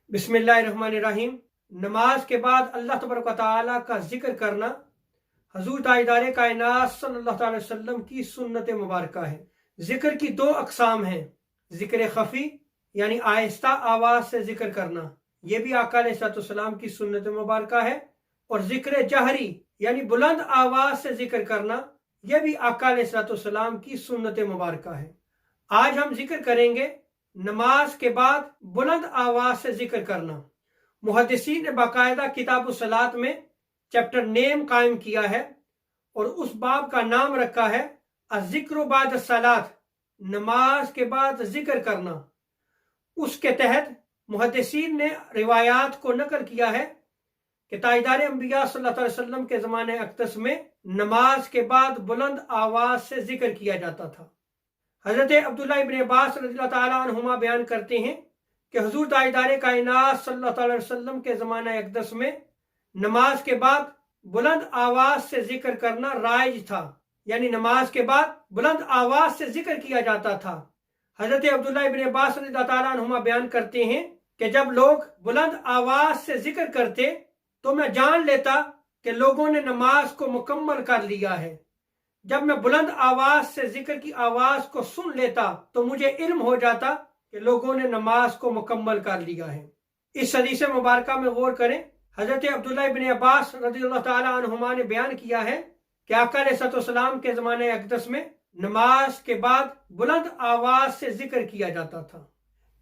बिस्मिल्लाहिर्रहमानिर्रहीम। नमाज के बाद अल्लाह तबारक व तआला का जिक्र करना हजूर ताजदार कायनात सल्लल्लाहु अलैहि वसल्लम की सुन्नत मुबारक है। जिक्र की दो अकसाम हैं, जिक्र खफी यानी आहिस्ता आवाज से जिक्र करना, यह भी आका अलैहिस्सलाम की सुन्नत मुबारक है, और जिक्र जहरी यानी बुलंद आवाज से जिक्र करना, यह भी आका अलैहिस्सलाम की सुन्नत मुबारक है। आज हम जिक्र करेंगे नमाज के बाद बुलंद आवाज से जिक्र करना। मुहद्दिसीन ने बाकायदा किताब सलात में चैप्टर नेम कायम किया है और उस बाब का नाम रखा है अज़िक्र बाद सलात, नमाज के बाद जिक्र करना। उसके तहत मुहद्दिसीन ने रिवायात को नकल किया है कि ताजदार अंबिया सल्लल्लाहु अलैहि वसल्लम के ज़माने अक़दस में नमाज के बाद बुलंद आवाज से जिक्र किया जाता था। हज़रत अब्दुल्लाह इब्न अब्बास रज़ियल्लाहु ताला अन्हुमा बयान करते हैं कि हुज़ूर ताजदार कायनात सल्लल्लाहु अलैहि वसल्लम के ज़माने अक़दस में नमाज के बाद बुलंद आवाज से जिक्र करना राइज था, यानी नमाज के बाद बुलंद आवाज से जिक्र किया जाता था। हज़रत अब्दुल्लाह इब्न अब्बास रज़ियल्लाहु ताला अन्हुमा बयान करते हैं कि जब लोग बुलंद आवाज से जिक्र करते तो मैं जान लेता कि लोगों ने नमाज को मुकम्मल कर लिया है। जब मैं बुलंद आवाज से जिक्र की आवाज को सुन लेता तो मुझे इल्म हो जाता कि लोगों ने नमाज को मुकम्मल कर लिया है। इस हदीस मुबारक में गौर करें। हजरत अब्दुल्लाह इब्न अब्बास रज़ियल्लाहु ताला अन्हुमा ने बयान किया है कि आका अलैहिस्सलाम के ज़माने अक़दस में नमाज के बाद बुलंद आवाज से जिक्र किया जाता था।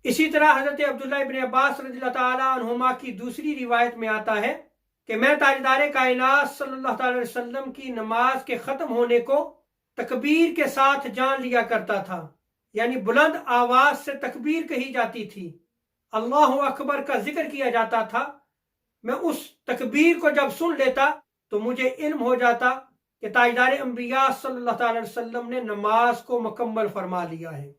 इसी तरह हजरत अब्दुल्लाह इब्न अब्बास रज़ियल्लाहु ताला अन्हुमा की दूसरी रिवायत में आता है कि मैं ताजदार कायनात सल्लल्लाहु अलैहि वसल्लम की नमाज के ख़त्म होने को तकबीर के साथ जान लिया करता था, यानी बुलंद आवाज से तकबीर कही जाती थी, अल्लाहु अकबर का जिक्र किया जाता था। मैं उस तकबीर को जब सुन लेता तो मुझे इल्म हो जाता कि ताजदार अंबिया सल्लल्लाहु अलैहि वसल्लम ने नमाज को मुकम्मल फरमा लिया है।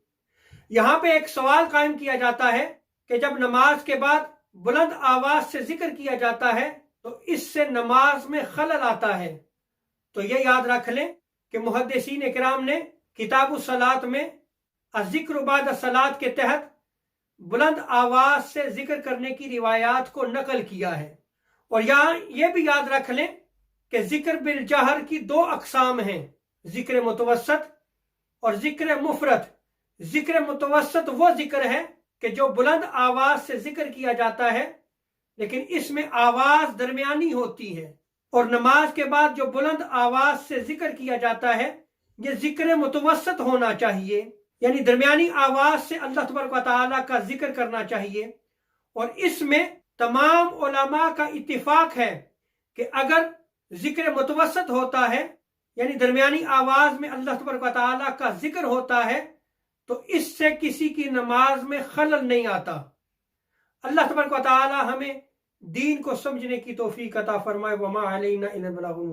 यहाँ पे एक सवाल कायम किया जाता है कि जब नमाज के बाद बुलंद आवाज से जिक्र किया जाता है तो इससे नमाज में खलल आता है। तो यह याद रख लें कि मुहद्दिसीन इकराम ने किताब सलात में अज़िक्र बाद सलात के तहत बुलंद आवाज से जिक्र करने की रिवायात को नकल किया है। और यहाँ यह भी याद रख लें कि जिक्र बिल जहर की दो अकसाम हैं, जिक्र मुतवस्सत और जिक्र मुफरत। जिक्र मुतवस्सत वो जिक्र है कि जो बुलंद आवाज से जिक्र किया जाता है लेकिन इसमें आवाज दरमियानी होती है, और नमाज के बाद जो बुलंद आवाज से जिक्र किया जाता है यह जिक्र मुतवस्सत होना चाहिए, यानी दरमियानी आवाज से अल्लाह तबारक व तआला का जिक्र करना चाहिए। और इसमें तमाम उलमा का इत्तिफाक है कि अगर जिक्र मुतवस्सत होता है यानी दरमियानी आवाज में अल्लाह तबारक व तआला का जिक्र होता है तो इससे किसी की नमाज में खलल नहीं आता। अल्लाह तबारक व तआला हमें दीन को समझने की तौफीक अता फरमाए। वमा अलैना इल्लल बलाग।